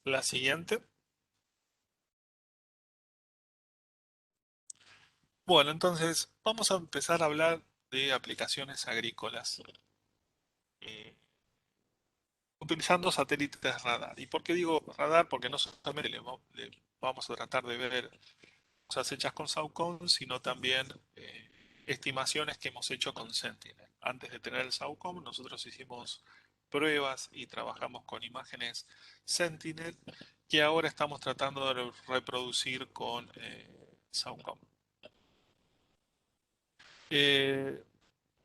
La siguiente. Bueno, entonces vamos a empezar a hablar de aplicaciones agrícolas, eh, utilizando satélites radar. ¿Y por qué digo radar? Porque no solamente le vamos a tratar de ver cosas hechas con SAOCOM, sino también estimaciones que hemos hecho con Sentinel. Antes de tener el SAOCOM, nosotros hicimos pruebas y trabajamos con imágenes Sentinel que ahora estamos tratando de reproducir con SAOCOM. Eh,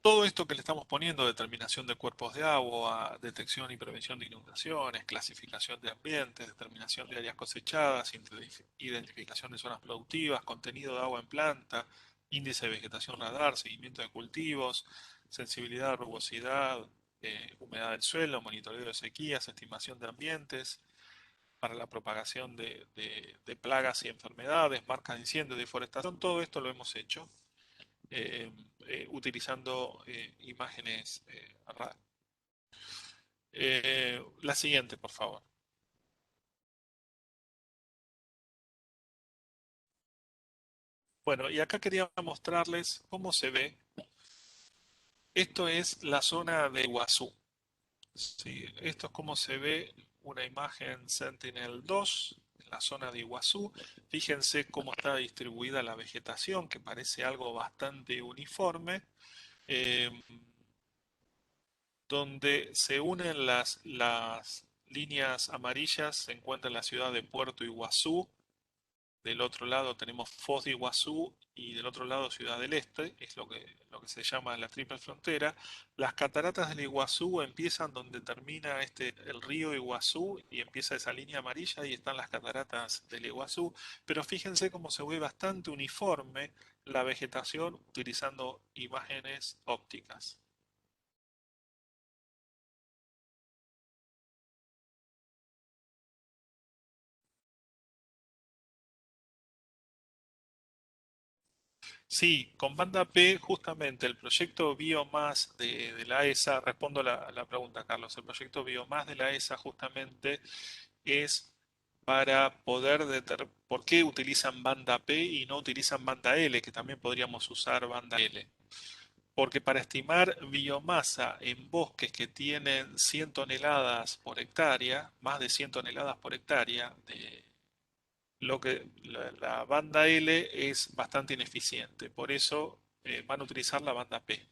Todo esto que le estamos poniendo, determinación de cuerpos de agua, detección y prevención de inundaciones, clasificación de ambientes, determinación de áreas cosechadas, identificación de zonas productivas, contenido de agua en planta, índice de vegetación radar, seguimiento de cultivos, sensibilidad, rugosidad, humedad del suelo, monitoreo de sequías, estimación de ambientes para la propagación de plagas y enfermedades, marca de incendio, deforestación, todo esto lo hemos hecho utilizando imágenes radar. La siguiente, por favor. Bueno, y acá quería mostrarles cómo se ve. Esto es la zona de Iguazú. ¿Sí? Esto es cómo se ve una imagen Sentinel-2 en la zona de Iguazú. Fíjense cómo está distribuida la vegetación, que parece algo bastante uniforme. Eh, Donde se unen las líneas amarillas, se encuentra la ciudad de Puerto Iguazú. Del otro lado tenemos Foz de Iguazú y del otro lado Ciudad del Este, es lo que se llama la triple frontera. Las cataratas del Iguazú empiezan donde termina el río Iguazú y empieza esa línea amarilla y están las cataratas del Iguazú. Pero fíjense cómo se ve bastante uniforme la vegetación utilizando imágenes ópticas. Sí, con banda P, justamente el proyecto Biomás de la ESA, respondo la pregunta, Carlos, el proyecto Biomás de la ESA justamente es para poder determinar por qué utilizan banda P y no utilizan banda L, que también podríamos usar banda L. Porque para estimar biomasa en bosques que tienen 100 toneladas por hectárea, más de 100 toneladas por hectárea la banda L es bastante ineficiente, por eso van a utilizar la banda P,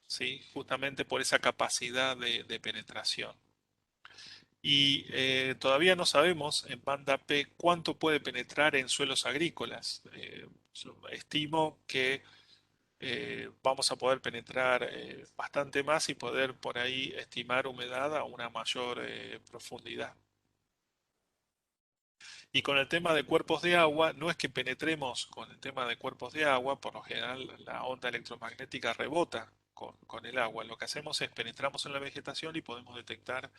¿sí? Justamente por esa capacidad de penetración. Y todavía no sabemos en banda P cuánto puede penetrar en suelos agrícolas. Yo estimo que vamos a poder penetrar bastante más y poder por ahí estimar humedad a una mayor profundidad. Y con el tema de cuerpos de agua, no es que penetremos con el tema de cuerpos de agua, por lo general la onda electromagnética rebota con el agua. Lo que hacemos es penetramos en la vegetación y podemos detectar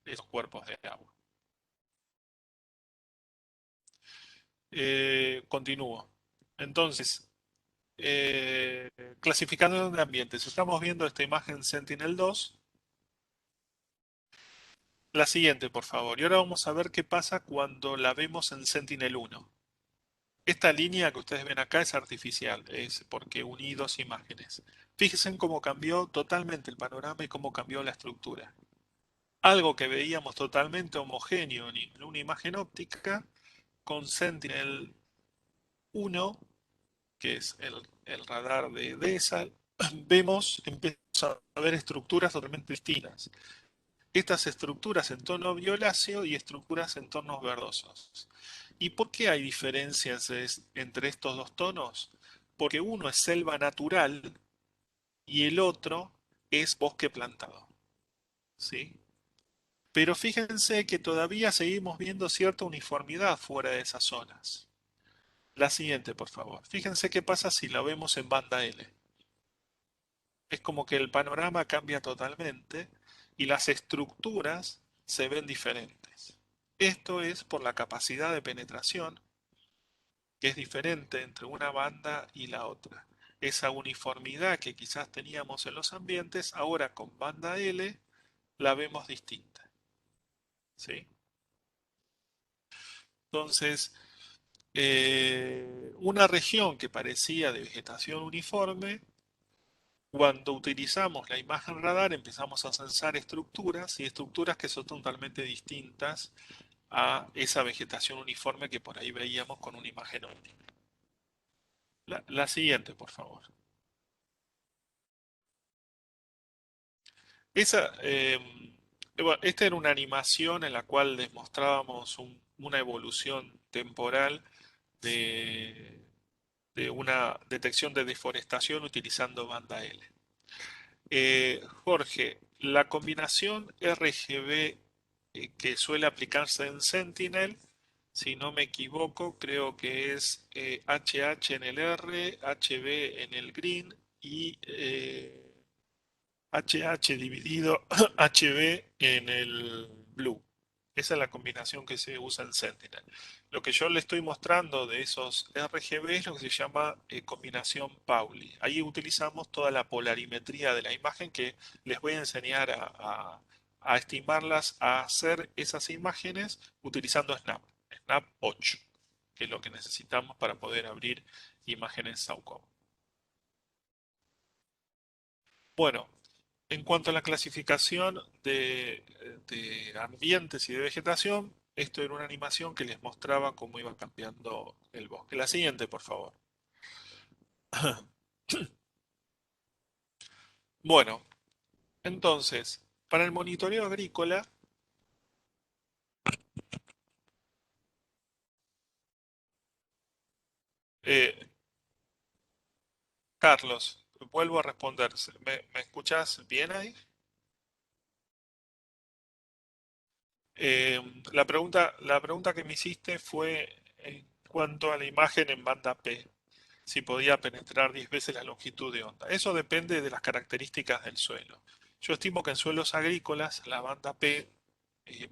esos cuerpos de agua. Continúo. Entonces, eh, clasificación de ambientes. Estamos viendo esta imagen Sentinel-2. La siguiente, por favor. Y ahora vamos a ver qué pasa cuando la vemos en Sentinel-1. Esta línea que ustedes ven acá es artificial, es porque uní dos imágenes. Fíjense en cómo cambió totalmente el panorama y cómo cambió la estructura. Algo que veíamos totalmente homogéneo en una imagen óptica, con Sentinel-1, que es el radar de esa, empezamos a ver estructuras totalmente distintas. Estas estructuras en tono violáceo y estructuras en tonos verdosos. ¿Y por qué hay diferencias entre estos dos tonos? Porque uno es selva natural y el otro es bosque plantado. ¿Sí? Pero fíjense que todavía seguimos viendo cierta uniformidad fuera de esas zonas. La siguiente, por favor. Fíjense qué pasa si la vemos en banda L. Es como que el panorama cambia totalmente y las estructuras se ven diferentes. Esto es por la capacidad de penetración, que es diferente entre una banda y la otra. Esa uniformidad que quizás teníamos en los ambientes, ahora con banda L la vemos distinta. ¿Sí? Entonces, una región que parecía de vegetación uniforme, cuando utilizamos la imagen radar empezamos a censar estructuras y estructuras que son totalmente distintas a esa vegetación uniforme que por ahí veíamos con una imagen óptica. La siguiente, por favor. Esa, bueno, esta era una animación en la cual les mostrábamos una evolución temporal de, de una detección de deforestación utilizando banda L. Jorge, la combinación RGB que suele aplicarse en Sentinel, si no me equivoco, creo que es HH en el R, HB en el green y HH dividido HB en el blue. Esa es la combinación que se usa en Sentinel. Lo que yo le estoy mostrando de esos RGB es lo que se llama combinación Pauli. Ahí utilizamos toda la polarimetría de la imagen que les voy a enseñar a estimarlas, a hacer esas imágenes utilizando Snap 8, que es lo que necesitamos para poder abrir imágenes SAUCOM. Bueno, en cuanto a la clasificación de ambientes y de vegetación, esto era una animación que les mostraba cómo iba cambiando el bosque. La siguiente, por favor. Bueno, entonces, para el monitoreo agrícola, eh, Carlos, vuelvo a responder. ¿Me escuchás bien ahí? Eh, la pregunta que me hiciste fue en cuanto a la imagen en banda P, si podía penetrar 10 veces la longitud de onda. Eso depende de las características del suelo. Yo estimo que en suelos agrícolas la banda P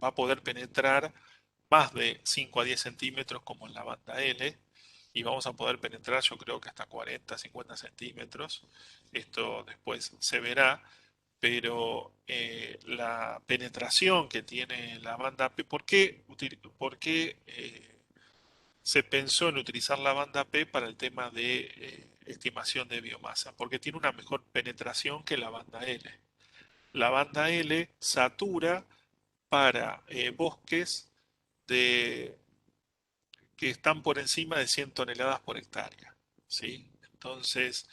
va a poder penetrar más de 5 a 10 centímetros como en la banda L y vamos a poder penetrar yo creo que hasta 40, 50 centímetros. Esto después se verá, pero la penetración que tiene la banda P, ¿por qué se pensó en utilizar la banda P para el tema de estimación de biomasa? Porque tiene una mejor penetración que la banda L. La banda L satura para bosques de, que están por encima de 100 toneladas por hectárea, ¿sí? Entonces,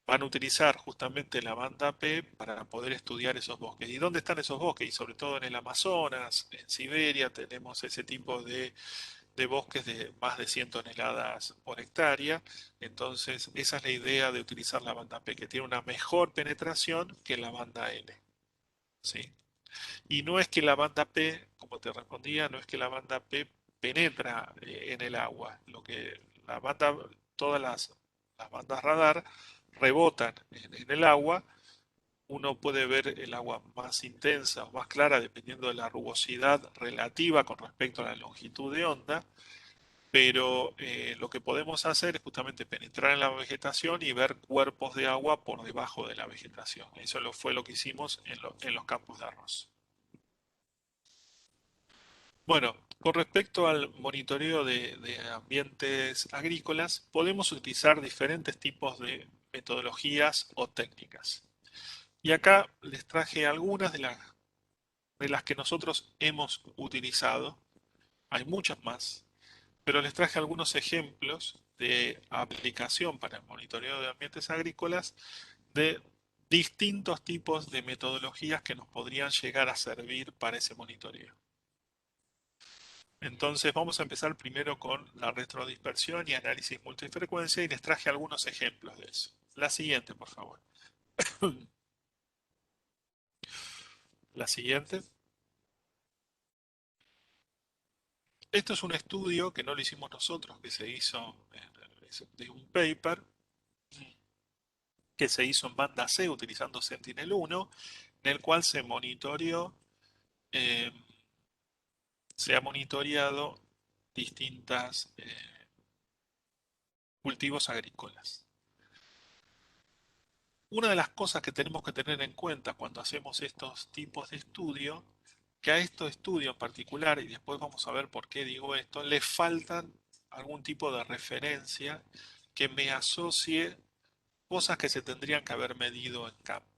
van a utilizar justamente la banda P para poder estudiar esos bosques. ¿Y dónde están esos bosques? Y sobre todo en el Amazonas, en Siberia, tenemos ese tipo de bosques de más de 100 toneladas por hectárea. Entonces, esa es la idea de utilizar la banda P, que tiene una mejor penetración que la banda L, ¿sí? Y no es que la banda P, como te respondía, no es que la banda P penetra en el agua. La banda, todas las bandas radar rebotan en el agua. Uno puede ver el agua más intensa o más clara dependiendo de la rugosidad relativa con respecto a la longitud de onda, pero lo que podemos hacer es justamente penetrar en la vegetación y ver cuerpos de agua por debajo de la vegetación. Eso fue lo que hicimos en los campos de arroz. Bueno, con respecto al monitoreo de ambientes agrícolas, podemos utilizar diferentes tipos de metodologías o técnicas. Y acá les traje algunas de las que nosotros hemos utilizado. Hay muchas más, pero les traje algunos ejemplos de aplicación para el monitoreo de ambientes agrícolas de distintos tipos de metodologías que nos podrían llegar a servir para ese monitoreo. Entonces vamos a empezar primero con la retrodispersión y análisis multifrecuencia y les traje algunos ejemplos de eso. La siguiente, por favor. La siguiente. Esto es un estudio que no lo hicimos nosotros, que se hizo de un paper que se hizo en banda C utilizando Sentinel-1, en el cual eh, se ha monitoreado distintas cultivos agrícolas. Una de las cosas que tenemos que tener en cuenta cuando hacemos estos tipos de estudio que a estos estudios en particular, y después vamos a ver por qué digo esto, le faltan algún tipo de referencia que me asocie cosas que se tendrían que haber medido en campo.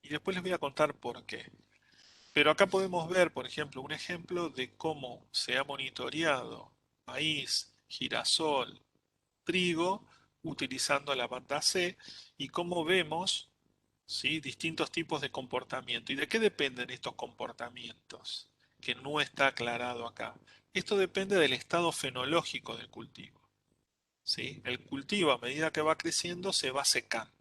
Y después les voy a contar por qué. Pero acá podemos ver, por ejemplo, un ejemplo de cómo se ha monitoreado maíz, girasol, trigo utilizando la banda C y cómo vemos, ¿sí?, distintos tipos de comportamiento. ¿Y de qué dependen estos comportamientos? Que no está aclarado acá. Esto depende del estado fenológico del cultivo. ¿Sí? El cultivo, a medida que va creciendo, se va secando.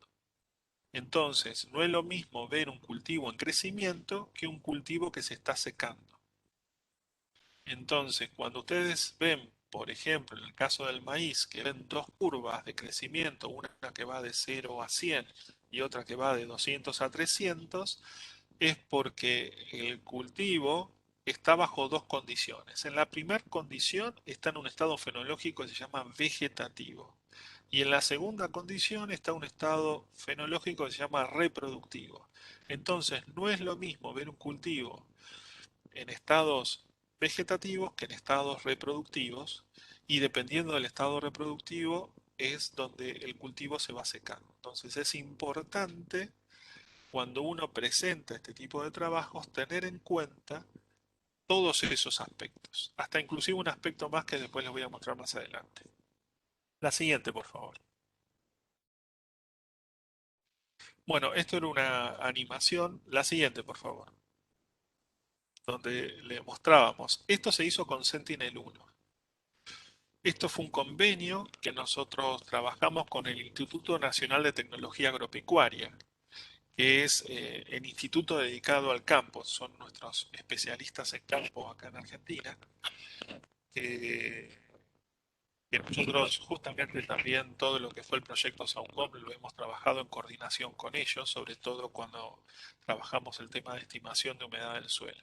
Entonces, no es lo mismo ver un cultivo en crecimiento que un cultivo que se está secando. Entonces, cuando ustedes ven, por ejemplo, en el caso del maíz, que ven dos curvas de crecimiento, una que va de 0 a 100 y otra que va de 200 a 300, es porque el cultivo está bajo dos condiciones. En la primera condición está en un estado fenológico que se llama vegetativo. Y en la segunda condición está un estado fenológico que se llama reproductivo. Entonces, no es lo mismo ver un cultivo en estados vegetativos que en estados reproductivos, y dependiendo del estado reproductivo es donde el cultivo se va secando. Entonces es importante, cuando uno presenta este tipo de trabajos, tener en cuenta todos esos aspectos, hasta inclusive un aspecto más que después les voy a mostrar más adelante. La siguiente, por favor. Bueno, esto era una animación. La siguiente, por favor, donde le mostrábamos. Esto se hizo con Sentinel-1. Esto fue un convenio que nosotros trabajamos con el Instituto Nacional de Tecnología Agropecuaria, que es el instituto dedicado al campo. Son nuestros especialistas en campo acá en Argentina. Que, que nosotros justamente también todo lo que fue el proyecto Saucom lo hemos trabajado en coordinación con ellos, sobre todo cuando trabajamos el tema de estimación de humedad del suelo.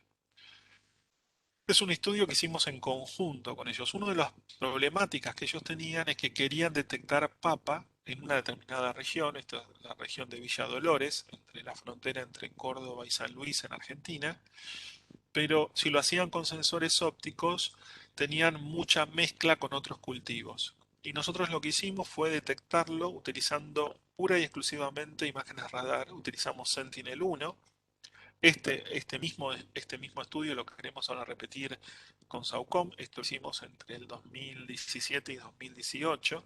Es un estudio que hicimos en conjunto con ellos. Una de las problemáticas que ellos tenían es que querían detectar papa en una determinada región, esta es la región de Villa Dolores, entre la frontera entre Córdoba y San Luis en Argentina, pero si lo hacían con sensores ópticos, tenían mucha mezcla con otros cultivos. Y nosotros lo que hicimos fue detectarlo utilizando pura y exclusivamente imágenes radar. Utilizamos Sentinel-1. Este mismo estudio lo queremos ahora repetir con Saucom. Esto lo hicimos entre el 2017 y 2018.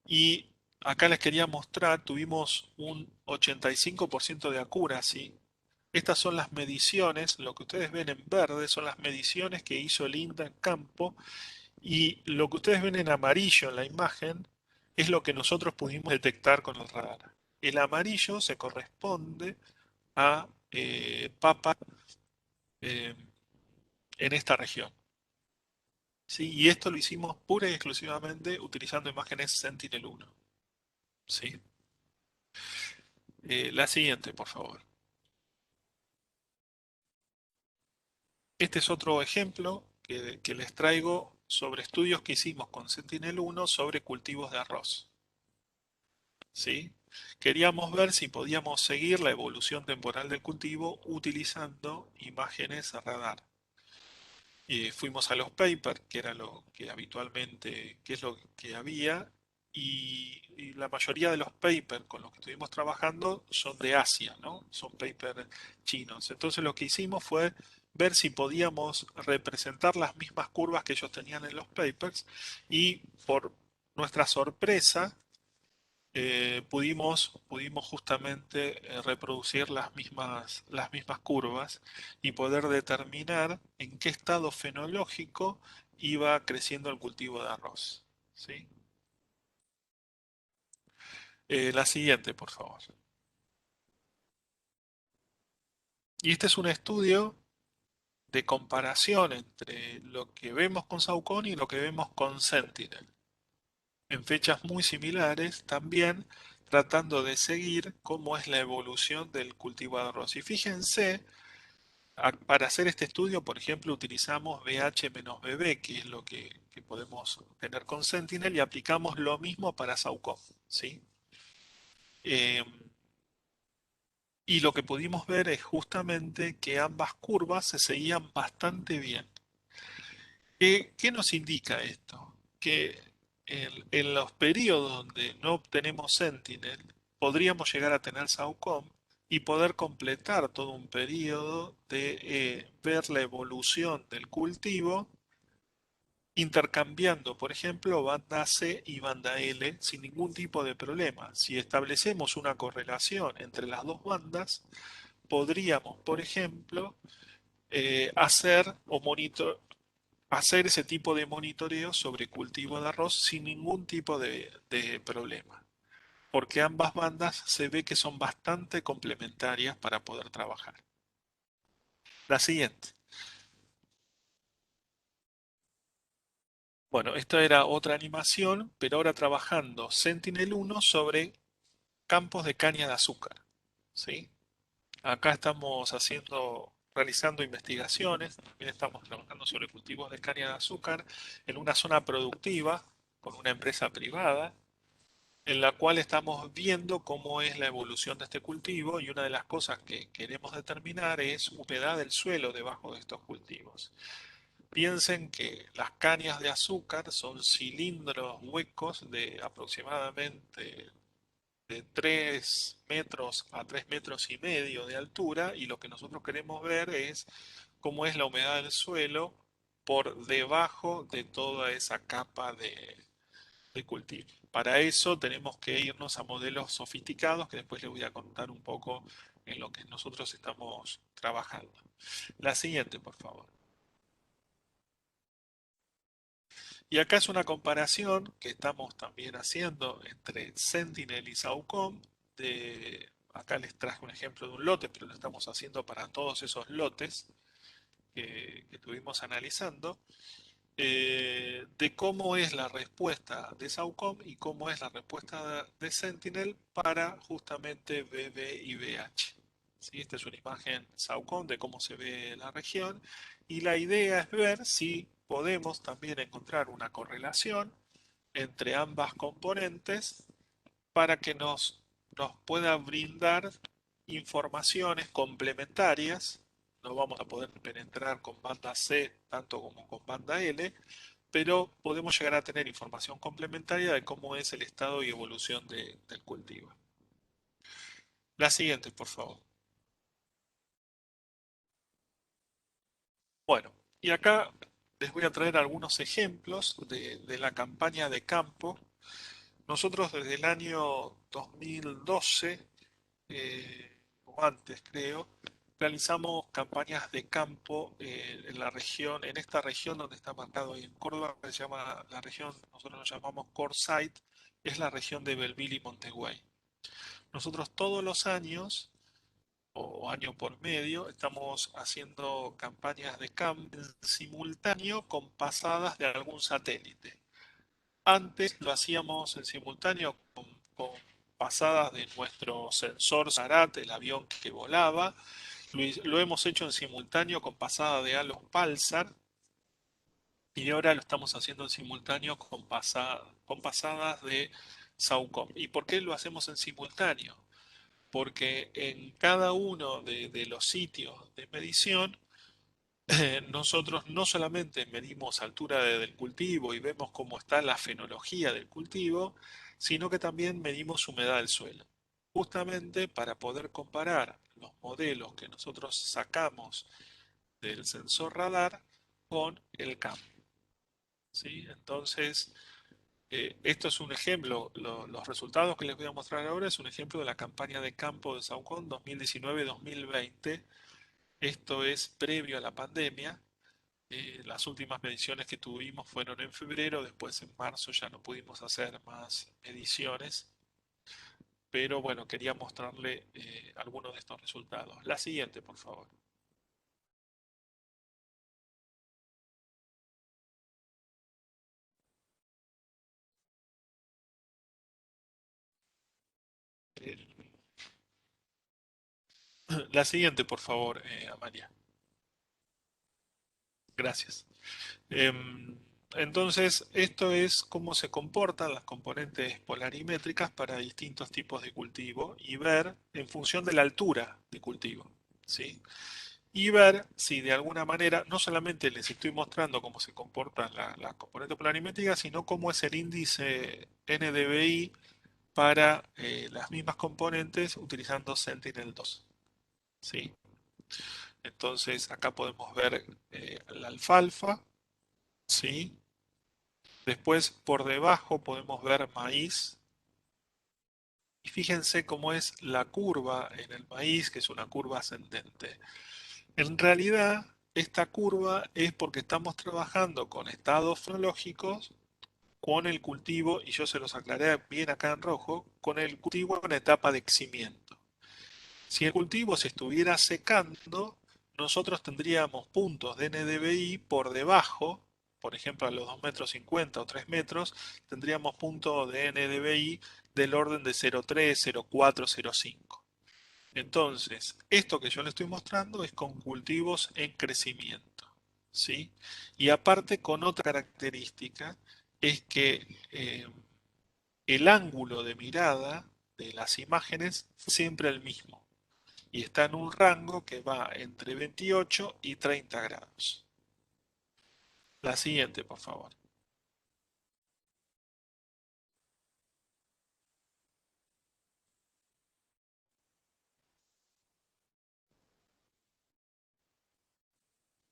Y acá les quería mostrar, tuvimos un 85% de accuracy. Estas son las mediciones, lo que ustedes ven en verde son las mediciones que hizo el INTA en campo, y lo que ustedes ven en amarillo en la imagen es lo que nosotros pudimos detectar con el radar. El amarillo se corresponde a papa eh, en esta región. ¿Sí? Y esto lo hicimos pura y exclusivamente utilizando imágenes Sentinel-1. ¿Sí? La siguiente, por favor. Este es otro ejemplo que les traigo sobre estudios que hicimos con Sentinel-1 sobre cultivos de arroz. ¿Sí? Queríamos ver si podíamos seguir la evolución temporal del cultivo utilizando imágenes a radar. Fuimos a los papers, que era lo que habitualmente, que es lo que había, y la mayoría de los papers con los que estuvimos trabajando son de Asia, ¿no? Son papers chinos. Entonces lo que hicimos fue ver si podíamos representar las mismas curvas que ellos tenían en los papers, y por nuestra sorpresa pudimos justamente reproducir las mismas curvas y poder determinar en qué estado fenológico iba creciendo el cultivo de arroz. ¿Sí? La siguiente, por favor. Y este es un estudio de comparación entre lo que vemos con Saucony y lo que vemos con Sentinel, en fechas muy similares, también tratando de seguir cómo es la evolución del cultivo de arroz. Y fíjense, para hacer este estudio, por ejemplo, utilizamos BH-BB, que es lo que podemos tener con Sentinel, y aplicamos lo mismo para Saucom, ¿sí? Eh, Y lo que pudimos ver es justamente que ambas curvas se seguían bastante bien. ¿Qué nos indica esto? Que en los periodos donde no obtenemos Sentinel, podríamos llegar a tener SAUCOM y poder completar todo un periodo de ver la evolución del cultivo intercambiando, por ejemplo, banda C y banda L sin ningún tipo de problema. Si establecemos una correlación entre las dos bandas, podríamos, por ejemplo, hacer hacer ese tipo de monitoreo sobre cultivo de arroz sin ningún tipo de problema, porque ambas bandas se ve que son bastante complementarias para poder trabajar. La siguiente. Bueno, esta era otra animación, pero ahora trabajando Sentinel-1 sobre campos de caña de azúcar. ¿Sí? Acá estamos realizando investigaciones, también estamos trabajando sobre cultivos de caña de azúcar en una zona productiva con una empresa privada, en la cual estamos viendo cómo es la evolución de este cultivo y una de las cosas que queremos determinar es humedad del suelo debajo de estos cultivos. Piensen que las cañas de azúcar son cilindros huecos de aproximadamente de 3 metros a 3 metros y medio de altura y lo que nosotros queremos ver es cómo es la humedad del suelo por debajo de toda esa capa de cultivo. Para eso tenemos que irnos a modelos sofisticados que después les voy a contar un poco en lo que nosotros estamos trabajando. La siguiente, por favor. Y acá es una comparación que estamos también haciendo entre Sentinel y Saucom. Acá les traje un ejemplo de un lote, pero lo estamos haciendo para todos esos lotes que estuvimos analizando, de cómo es la respuesta de Saucom y cómo es la respuesta de Sentinel para justamente BB y BH. ¿Sí? Esta es una imagen Saucom de cómo se ve la región y la idea es ver si podemos también encontrar una correlación entre ambas componentes para que nos pueda brindar informaciones complementarias. No vamos a poder penetrar con banda C tanto como con banda L, pero podemos llegar a tener información complementaria de cómo es el estado y evolución del cultivo. La siguiente, por favor. Bueno, y acá les voy a traer algunos ejemplos de la campaña de campo. Nosotros desde el año 2012 o antes creo, realizamos campañas de campo en la región, en esta región donde está marcado ahí en Córdoba, que se llama la región, nosotros nos llamamos Core Site, es la región de Belville y Montegüey. Nosotros todos los años, o año por medio, estamos haciendo campañas de campo en simultáneo con pasadas de algún satélite. Antes lo hacíamos en simultáneo con pasadas de nuestro sensor Zarat, el avión que volaba. Lo hemos hecho en simultáneo con pasada de Alos Pulsar y ahora lo estamos haciendo en simultáneo con pasadas de SAUCOM. ¿Y por qué lo hacemos en simultáneo? Porque en cada uno de los sitios de medición nosotros no solamente medimos altura del cultivo y vemos cómo está la fenología del cultivo, sino que también medimos humedad del suelo. Justamente para poder comparar los modelos que nosotros sacamos del sensor radar con el campo. ¿Sí? Entonces, esto es un ejemplo, los resultados que les voy a mostrar ahora es un ejemplo de la campaña de campo de Saucon 2019-2020. Esto es previo a la pandemia. Las últimas mediciones que tuvimos fueron en febrero, después en marzo ya no pudimos hacer más mediciones, pero bueno, quería mostrarle algunos de estos resultados. La siguiente, por favor. Eh, la siguiente, por favor, Amalia. Gracias. Em, Entonces, esto es cómo se comportan las componentes polarimétricas para distintos tipos de cultivo y ver en función de la altura de cultivo, ¿sí? Y ver si de alguna manera, no solamente les estoy mostrando cómo se comportan las componentes polarimétricas, sino cómo es el índice NDVI para las mismas componentes utilizando Sentinel-2, ¿sí? Entonces, acá podemos ver la alfalfa, ¿sí? Después, por debajo podemos ver maíz. Y fíjense cómo es la curva en el maíz, que es una curva ascendente. En realidad, esta curva es porque estamos trabajando con estados fenológicos, con el cultivo, y yo se los aclaré bien acá en rojo, con el cultivo en etapa de crecimiento. Si el cultivo se estuviera secando, nosotros tendríamos puntos de NDVI por debajo, por ejemplo a los 2,50 m o 3 metros, tendríamos puntos de NDVI del orden de 0,3, 0,4, 0,5. Entonces, esto que yo le estoy mostrando es con cultivos en crecimiento, ¿sí? Y aparte con otra característica, es que el ángulo de mirada de las imágenes es siempre el mismo y está en un rango que va entre 28 y 30 grados. La siguiente, por favor.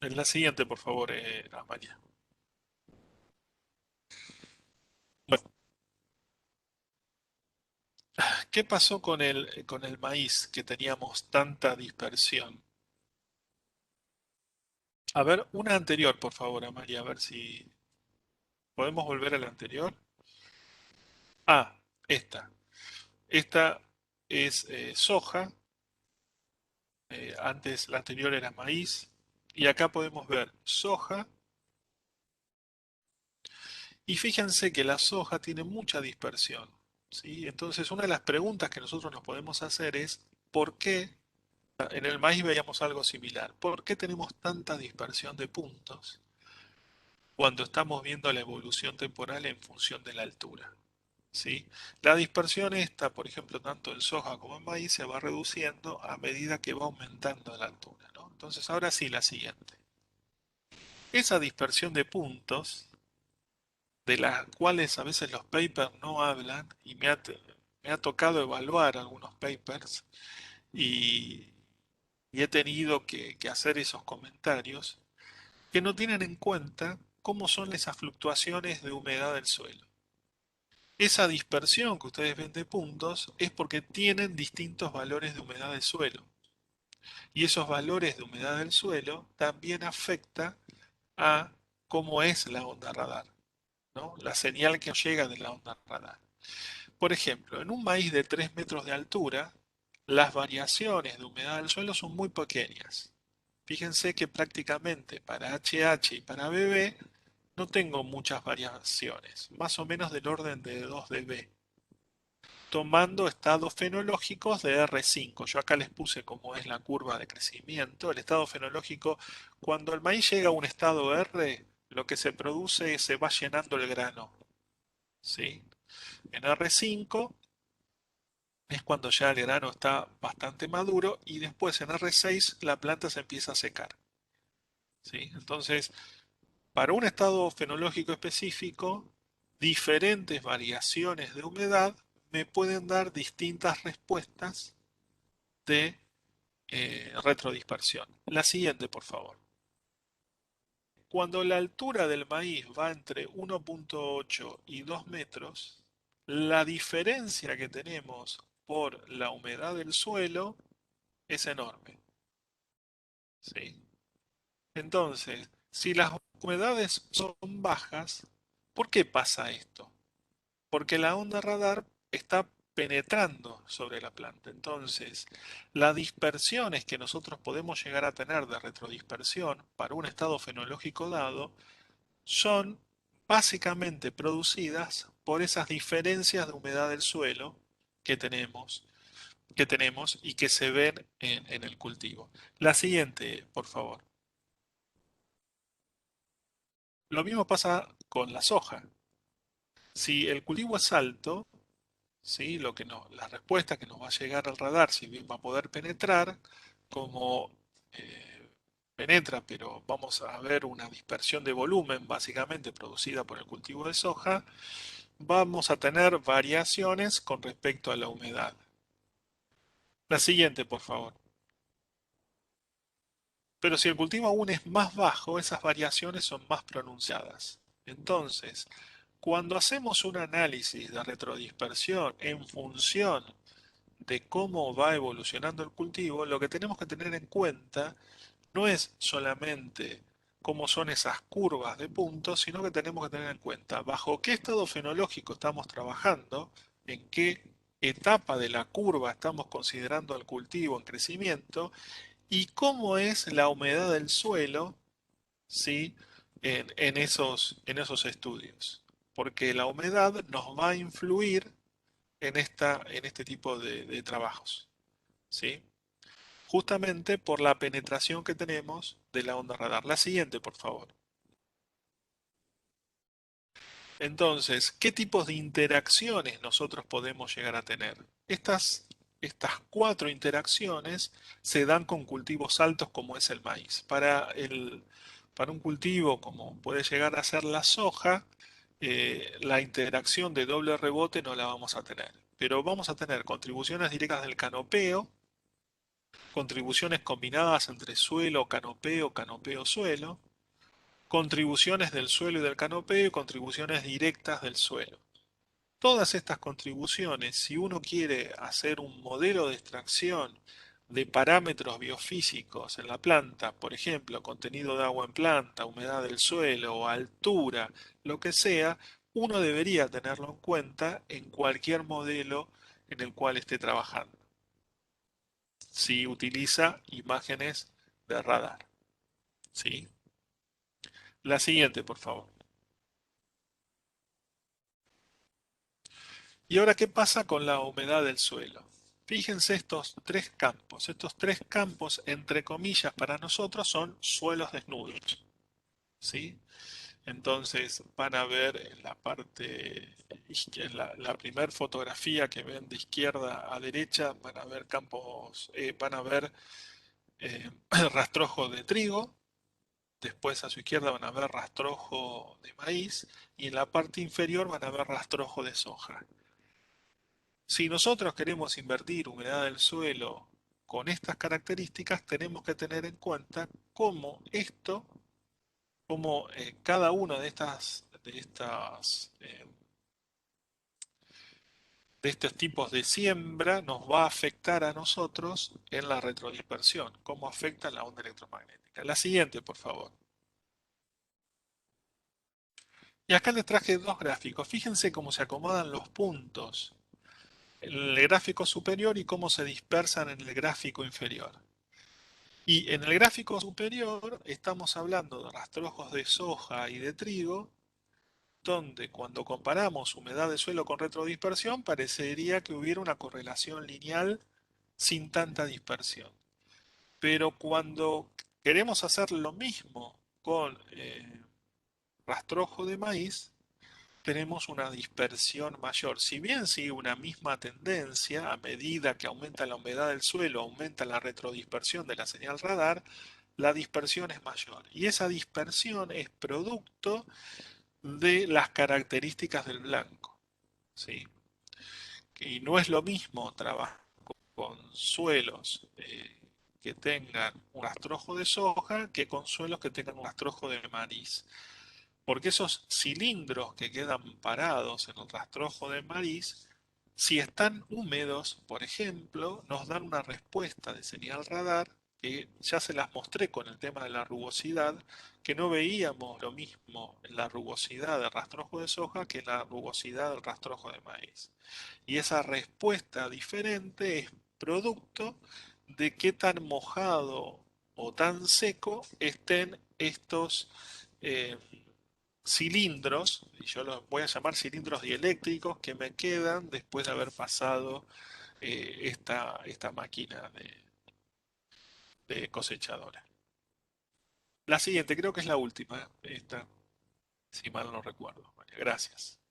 En la siguiente, por favor, Amalia. Bueno, ¿qué pasó con el maíz que teníamos tanta dispersión? A ver, una anterior, por favor, Amalia, a ver si podemos volver a la anterior. Ah, esta. Esta es soja. Antes la anterior era maíz. Y acá podemos ver soja. Y fíjense que la soja tiene mucha dispersión, ¿sí? Entonces, una de las preguntas que nosotros nos podemos hacer es, ¿por qué en el maíz veíamos algo similar? ¿Por qué tenemos tanta dispersión de puntos cuando estamos viendo la evolución temporal en función de la altura? ¿Sí? La dispersión esta, por ejemplo, tanto en soja como en maíz, se va reduciendo a medida que va aumentando la altura, ¿no? Entonces, ahora sí, la siguiente. Esa dispersión de puntos de las cuales a veces los papers no hablan y me ha tocado evaluar algunos papers y, y he tenido que hacer esos comentarios que no tienen en cuenta cómo son esas fluctuaciones de humedad del suelo. Esa dispersión que ustedes ven de puntos es porque tienen distintos valores de humedad del suelo y esos valores de humedad del suelo también afectan a cómo es la onda radar, ¿no? La señal que llega de la onda radar. Por ejemplo, en un maíz de 3 metros de altura, las variaciones de humedad del suelo son muy pequeñas. Fíjense que prácticamente para HH y para BB no tengo muchas variaciones, más o menos del orden de 2 dB, tomando estados fenológicos de R5. Yo acá les puse cómo es la curva de crecimiento. El estado fenológico, cuando el maíz llega a un estado R, lo que se produce es se va llenando el grano, ¿sí? En R5 es cuando ya el grano está bastante maduro y después en R6 la planta se empieza a secar, ¿sí? Entonces, para un estado fenológico específico, diferentes variaciones de humedad me pueden dar distintas respuestas de retrodispersión. La siguiente, por favor. Cuando la altura del maíz va entre 1,8 y 2 metros, la diferencia que tenemos por la humedad del suelo es enorme, ¿sí? Entonces, si las humedades son bajas, ¿por qué pasa esto? Porque la onda radar está penetrando sobre la planta. Entonces, las dispersiones que nosotros podemos llegar a tener de retrodispersión para un estado fenológico dado son básicamente producidas por esas diferencias de humedad del suelo que tenemos, que tenemos y que se ven en el cultivo. La siguiente, por favor. Lo mismo pasa con la soja. Si el cultivo es alto, ¿sí? La respuesta que nos va a llegar al radar, si bien va a poder penetrar, como penetra, pero vamos a ver una dispersión de volumen básicamente producida por el cultivo de soja, vamos a tener variaciones con respecto a la humedad. La siguiente, por favor. Pero si el cultivo aún es más bajo, esas variaciones son más pronunciadas. Entonces, cuando hacemos un análisis de retrodispersión en función de cómo va evolucionando el cultivo, lo que tenemos que tener en cuenta no es solamente cómo son esas curvas de puntos, sino que tenemos que tener en cuenta bajo qué estado fenológico estamos trabajando, en qué etapa de la curva estamos considerando el cultivo en crecimiento y cómo es la humedad del suelo, ¿sí? En esos estudios. Porque la humedad nos va a influir en este tipo de trabajos, ¿sí? Justamente por la penetración que tenemos de la onda radar. La siguiente, por favor. Entonces, ¿qué tipos de interacciones nosotros podemos llegar a tener? Estas cuatro interacciones se dan con cultivos altos como es el maíz. Para un cultivo como puede llegar a ser la soja, la interacción de doble rebote no la vamos a tener. Pero vamos a tener contribuciones directas del canopeo, contribuciones combinadas entre suelo, canopeo, suelo, contribuciones del suelo y del canopeo y contribuciones directas del suelo. Todas estas contribuciones, si uno quiere hacer un modelo de extracción de parámetros biofísicos en la planta, por ejemplo, contenido de agua en planta, humedad del suelo o altura, lo que sea, uno debería tenerlo en cuenta en cualquier modelo en el cual esté trabajando, si utiliza imágenes de radar. ¿Sí? La siguiente, por favor. ¿Y ahora qué pasa con la humedad del suelo? Fíjense estos tres campos, entre comillas, para nosotros son suelos desnudos, ¿sí? Entonces van a ver en la parte, en la primera fotografía que ven de izquierda a derecha, van a ver campos, van a ver rastrojo de trigo, después a su izquierda van a ver rastrojo de maíz y en la parte inferior van a ver rastrojo de soja. Si nosotros queremos invertir humedad del suelo con estas características, tenemos que tener en cuenta cómo cada una de estos tipos de siembra nos va a afectar a nosotros en la retrodispersión, cómo afecta la onda electromagnética. La siguiente, por favor. Y acá les traje dos gráficos. Fíjense cómo se acomodan los puntos en el gráfico superior y cómo se dispersan en el gráfico inferior. Y en el gráfico superior estamos hablando de rastrojos de soja y de trigo, donde cuando comparamos humedad de suelo con retrodispersión, parecería que hubiera una correlación lineal sin tanta dispersión. Pero cuando queremos hacer lo mismo con rastrojo de maíz, tenemos una dispersión mayor. Si bien sigue una misma tendencia, a medida que aumenta la humedad del suelo, aumenta la retrodispersión de la señal radar, la dispersión es mayor. Y esa dispersión es producto de las características del blanco. ¿Sí? Y no es lo mismo trabajar con suelos que tengan un rastrojo de soja que con suelos que tengan un rastrojo de maíz. Porque esos cilindros que quedan parados en el rastrojo de maíz, si están húmedos, por ejemplo, nos dan una respuesta de señal radar que ya se las mostré con el tema de la rugosidad, que no veíamos lo mismo en la rugosidad del rastrojo de soja que en la rugosidad del rastrojo de maíz. Y esa respuesta diferente es producto de qué tan mojado o tan seco estén estos eh, cilindros, y yo los voy a llamar cilindros dieléctricos, que me quedan después de haber pasado esta máquina de cosechadora. La siguiente, creo que es la última. Esta. si mal no recuerdo. María, gracias.